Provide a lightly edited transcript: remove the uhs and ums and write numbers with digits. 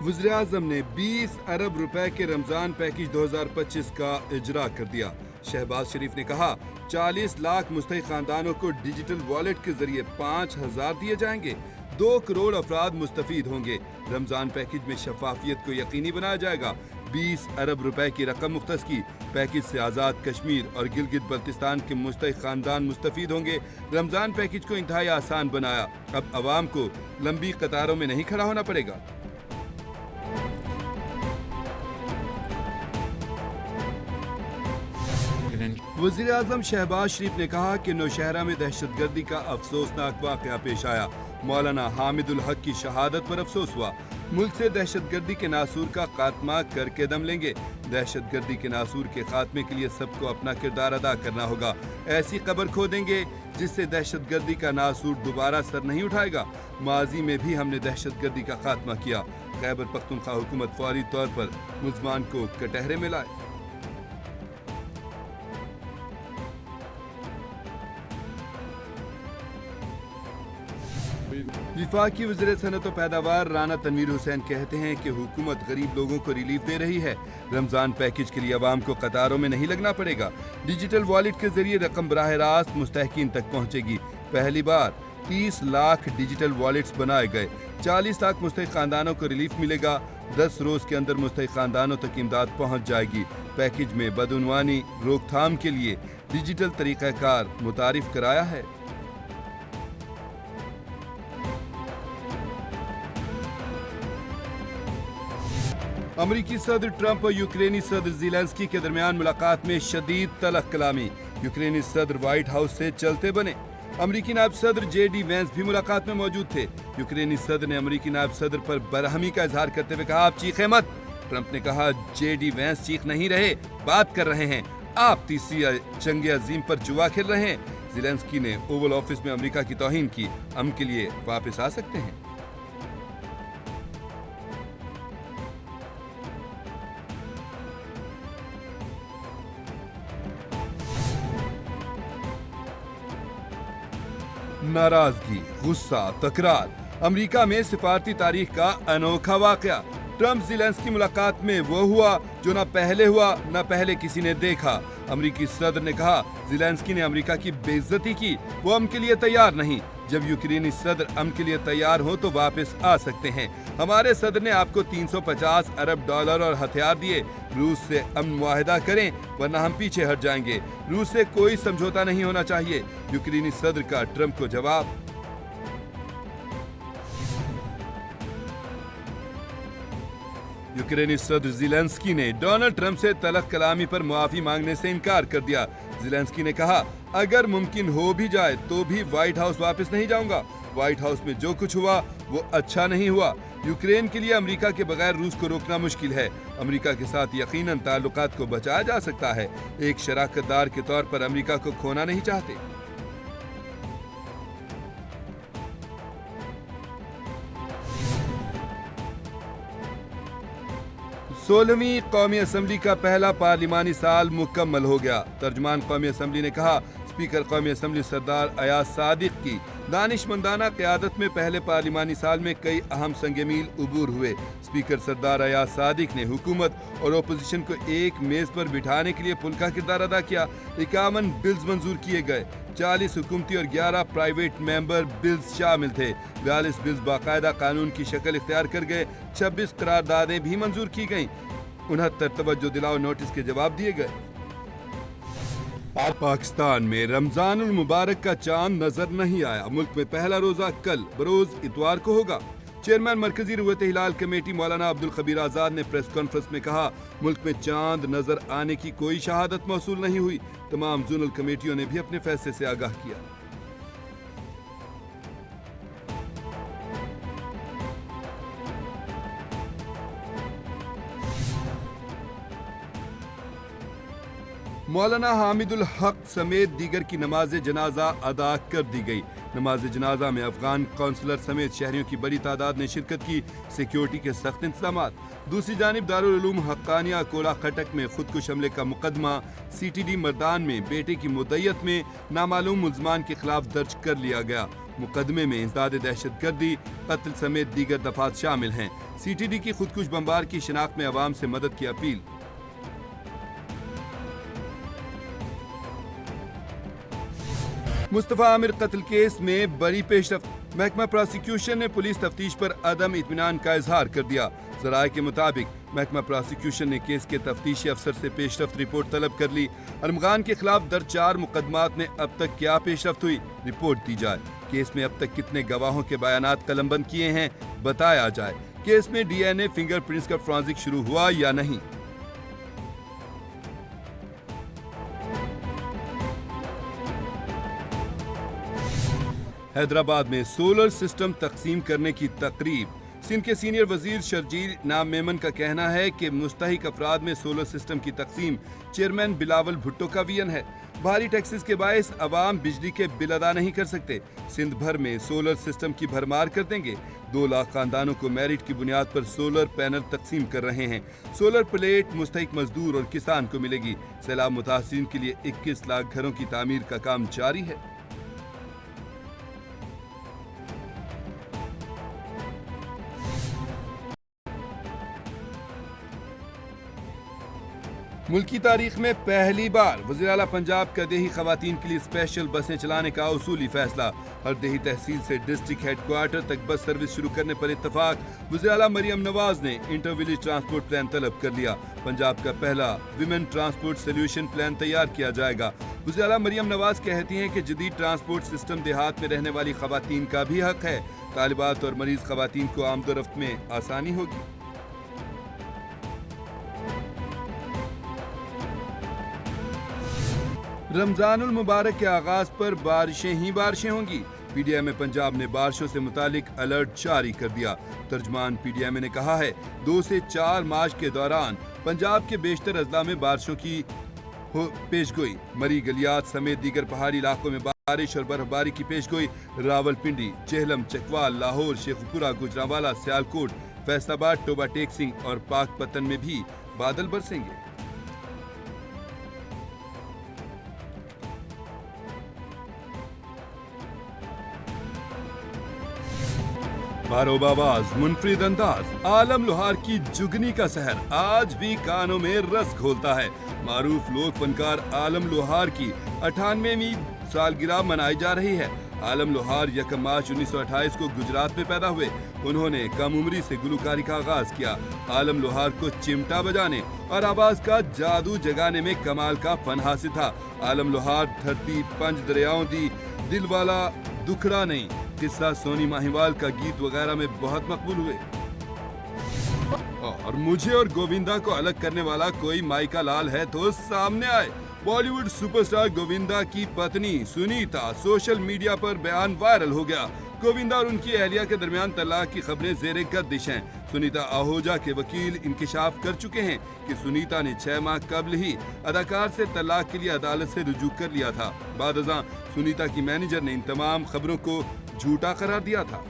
वज़ीर-ए-आज़म ने 20 अरब रुपए के रमज़ान पैकेज 2025 का इजरा कर दिया। शहबाज शरीफ ने कहा 40 लाख मुस्तहिक खानदानों को डिजिटल वॉलेट के जरिए 5,000 दिए जाएंगे। 2 करोड़ अफराद मुस्तफीद होंगे। रमज़ान पैकेज में शफाफियत को यकीनी बनाया जाएगा। 20 अरब रुपए की रकम मुख्तस की। पैकेज से आज़ाद कश्मीर और गिलगित बल्तिस्तान के मुस्तहिक खानदान मुस्तफीद होंगे। रमज़ान पैकेज को इंतहाई आसान बनाया। अब अवाम को लंबी कतारों में नहीं खड़ा होना पड़ेगा। वज़ीर-ए-आज़म शहबाज शरीफ ने कहा कि नौशहरा में दहशतगर्दी का अफसोसनाक वाक़या पेश आया। मौलाना हामिदुल हक की शहादत पर अफसोस हुआ। मुल्क से दहशतगर्दी के नासूर का खात्मा करके दम लेंगे। दहशतगर्दी के नासूर के खात्मे के लिए सबको अपना किरदार अदा करना होगा। ऐसी कब्र खोदेंगे जिससे दहशतगर्दी का नासूर दोबारा सर नहीं उठाएगा। माजी में भी हमने दहशतगर्दी का खात्मा किया। खैबर पख्तूनख्वा हुकूमत फौरी तौर पर मुल्ज़मान को कटहरे में लाए। विफाकी वज़ीर सनअत व पैदावार राना तनवीर हुसैन कहते हैं कि हुकूमत गरीब लोगों को रिलीफ दे रही है। रमज़ान पैकेज के लिए अवाम को कतारों में नहीं लगना पड़ेगा। डिजिटल वॉलेट के जरिए रकम बराह रास्त मुस्तहकीन तक पहुँचेगी। पहली बार 30 लाख डिजिटल वॉलेट्स बनाए गए। 40 लाख मुस्तहिक खानदानों को रिलीफ मिलेगा। 10 रोज के अंदर मुस्तहिक खानदानों तक इमदाद पहुँच जाएगी। पैकेज में बदउनवानी रोकथाम के लिए डिजिटल तरीक़ाकार मुतारिफ कराया है। अमरीकी सदर ट्रंप और यूक्रेनी सदर ज़ेलेंस्की के दरमियान मुलाकात में शदीद तलख कलामी। यूक्रेनी सदर व्हाइट हाउस से चलते बने। अमरीकी नायब सदर JD वैंस भी मुलाकात में मौजूद थे। यूक्रेनी सदर ने अमरीकी नायब सदर पर बरहमी का इजहार करते हुए कहा, आप चीखें मत। ट्रंप ने कहा, JD वैंस चीख नहीं रहे, बात कर रहे हैं। आप तीसरी जंग अजीम पर जुआ खेल रहे हैं। ज़ेलेंस्की ने ओवल ऑफिस में अमरीका की तौहीन की। अमन के लिए वापस आ सकते हैं। नाराजगी, गुस्सा, तकरार। अमेरिका में सिफारती तारीख का अनोखा वाकया। ट्रंप ज़ेलेंस्की मुलाकात में वो हुआ जो न पहले हुआ न पहले किसी ने देखा। अमरीकी सदर ने कहा, ज़ेलेंस्की ने अमेरिका की बेइज्जती की, वो अमन के लिए तैयार नहीं। जब यूक्रेनी सदर अमन के लिए तैयार हो तो वापस आ सकते हैं। हमारे सदर ने आपको 350 अरब डॉलर और हथियार दिए। रूस से अमन मुआहदा करें वरना हम पीछे हट जाएंगे। रूस से कोई समझौता नहीं होना चाहिए। यूक्रेनी सदर का ट्रंप को जवाब। यूक्रेनी सदर ज़ेलेंस्की ने डोनाल्ड ट्रंप से तलख कलामी पर मुआफी मांगने से इनकार कर दिया। ज़ेलेंस्की ने कहा, अगर मुमकिन हो भी जाए तो भी व्हाइट हाउस वापस नहीं जाऊंगा। व्हाइट हाउस में जो कुछ हुआ वो अच्छा नहीं हुआ। यूक्रेन के लिए अमेरिका के बगैर रूस को रोकना मुश्किल है। अमेरिका के साथ यकीनन ताल्लुकात को बचाया जा सकता है। एक शराकतदार के तौर पर अमेरिका को खोना नहीं चाहते। 16वीं कौमी असम्बली का पहला पार्लिमानी साल मुकम्मल हो गया। तर्जुमान कौमी असम्बली ने कहा, स्पीकर कौमी असम्बली सरदार अयाज सादिक की दानिशमंदाना क़यादत में पहले पार्लिमानी साल में कई अहम संग-ए-मील उबूर हुए। स्पीकर सरदार अयाज सादिक ने हुकूमत और अपोजिशन को एक मेज़ पर बिठाने के लिए पुल का किरदार अदा किया। 51 बिल्स मंजूर किए गए। 40 हुकूमती और 11 प्राइवेट मेंबर बिल्स शामिल थे। 42 बिल्स बाकायदा कानून की शक्ल इख्तियार कर गए। 26 करारदादें भी मंजूर की गईं। 69 तवज्जो दिलाओ नोटिस के जवाब दिए गए। पाकिस्तान में रमजानुल मुबारक का चांद नजर नहीं आया। मुल्क में पहला रोजा कल बरोज इतवार को होगा। चेयरमैन मरकजी रुयत हिलाल कमेटी मौलाना अब्दुल खबीर आजाद ने प्रेस कॉन्फ्रेंस में कहा, मुल्क में चांद नजर आने की कोई शहादत मौसूल नहीं हुई। तमाम जोनल कमेटियों ने भी अपने फैसले से आगाह किया। मौलाना हामिदुल हक समेत दीगर की नमाज जनाजा अदा कर दी गई। नमाज जनाजा में अफगान काउंसलर समेत शहरियों की बड़ी तादाद ने शिरकत की। सिक्योरिटी के सख्त इंतजामात। दूसरी जानिब दारुल उलूम हक्कानिया कोला खटक में खुदकुश हमले का मुकदमा CTD मर्दान में बेटे की मुद्दत में नामालूम मुल्ज़मान के खिलाफ दर्ज कर लिया गया। मुकदमे में इंसदाद दहशतगर्दी, कत्ल समेत दीगर दफात शामिल हैं। CTD की खुदकुश बमबार की शिनाख्त में अवाम से मदद की अपील। मुस्तफा आमिर कत्ल केस में बड़ी पेशरफ्त। महकमा प्रोसिक्यूशन ने पुलिस तफ्तीश पर अदम इत्मीनान का इजहार कर दिया। ज़राए के मुताबिक महकमा प्रोसिक्यूशन ने केस के तफ्तीशी अफसर से पेशरफ्त रिपोर्ट तलब कर ली। अरमगान के खिलाफ दर्ज 4 मुकदमात में अब तक क्या पेशरफ्त हुई, रिपोर्ट दी जाए। केस में अब तक कितने गवाहों के बयानात कलमबंद किए हैं, बताया जाए। केस में DNA फिंगरप्रिंट्स का फॉरेंसिक शुरू हुआ या नहीं। हैदराबाद में सोलर सिस्टम तकसीम करने की तकरीब। सिंध के सीनियर वजीर शर्जील नाम मेमन का कहना है कि मुस्तहिक अफराद में सोलर सिस्टम की तकसीम चेयरमैन बिलावल भुट्टो का विजन है। भारी टैक्सेस के बायस अवाम बिजली के बिल अदा नहीं कर सकते। सिंध भर में सोलर सिस्टम की भरमार कर देंगे। 2 लाख खानदानों को मेरिट की बुनियाद पर सोलर पैनल तकसीम कर रहे हैं। सोलर प्लेट मुस्तहिक मजदूर और किसान को मिलेगी। सैलाब मुतासिरीन के लिए 21 लाख घरों की तामीर का काम जारी है। मुल्क की तारीख में पहली बार वज़ीर आला पंजाब का देही खवातीन के लिए स्पेशल बसें चलाने का उसूली फैसला। हर देही तहसील से डिस्ट्रिक्ट हेडक्वार्टर तक बस सर्विस शुरू करने पर इत्तफाक। वज़ीर आला मरियम नवाज ने इंटर विलेज ट्रांसपोर्ट प्लान तलब कर लिया। पंजाब का पहला विमेन ट्रांसपोर्ट सोल्यूशन प्लान तैयार किया जाएगा। वज़ीर आला मरियम नवाज कहती हैं कि जदीद ट्रांसपोर्ट सिस्टम देहात में रहने वाली खवातीन का भी हक है। तालिबात और मरीज खवातीन को आमदोरफ्त में आसानी होगी। रमजानुल मुबारक के आगाज पर बारिशें ही बारिशें होंगी। PDMA पंजाब ने बारिशों से मुतालिक अलर्ट जारी कर दिया। तर्जमान PDMA ने कहा है 2 से 4 मार्च के दौरान पंजाब के बेशतर अजला में बारिशों की पेशगोई। मरी गलियात समेत दीगर पहाड़ी इलाकों में बारिश और बर्फबारी की पेशगोई। रावलपिंडी, चेहलम, चकवाल, लाहौर, शेखुपुरा, गुजरांवाला, सियालकोट, फैसलाबाद, टोबा टेक सिंह और पाकपतन में भी बादल बरसेंगे। बारोबाबाज, मुनफरिद अंदाज, आलम लोहार की जुगनी का सहर आज भी कानों में रस घोलता है। मारूफ लोक फनकार आलम लोहार की 98वीं सालगिरह मनाई जा रही है। आलम लोहार 1 मार्च 1928 को गुजरात में पैदा हुए। उन्होंने कम उम्री से गुलकारी का आगाज किया। आलम लोहार को चिमटा बजाने और आवाज का जादू जगाने में कमाल का फन हासिल था। आलम लोहार धरती 5 दरियाओं दी, दिल वाला दुखड़ा नहीं, किस्सा सोनी माहिवाल का गीत वगैरह में बहुत मकबूल हुए। और मुझे और गोविंदा को अलग करने वाला कोई माइका लाल है तो सामने आए। बॉलीवुड सुपरस्टार गोविंदा की पत्नी सुनीता सोशल मीडिया पर बयान वायरल हो गया। गोविंदा और उनकी अहलिया के दरमियान तलाक की खबरें ज़ेरे गर्दिश हैं। सुनीता आहूजा के वकील इंकिशाफ कर चुके हैं कि सुनीता ने 6 माह कबल ही अदाकार से तलाक के लिए अदालत से रुजू कर लिया था। बाद अज़ां सुनीता की मैनेजर ने इन तमाम खबरों को झूठा करार दिया था।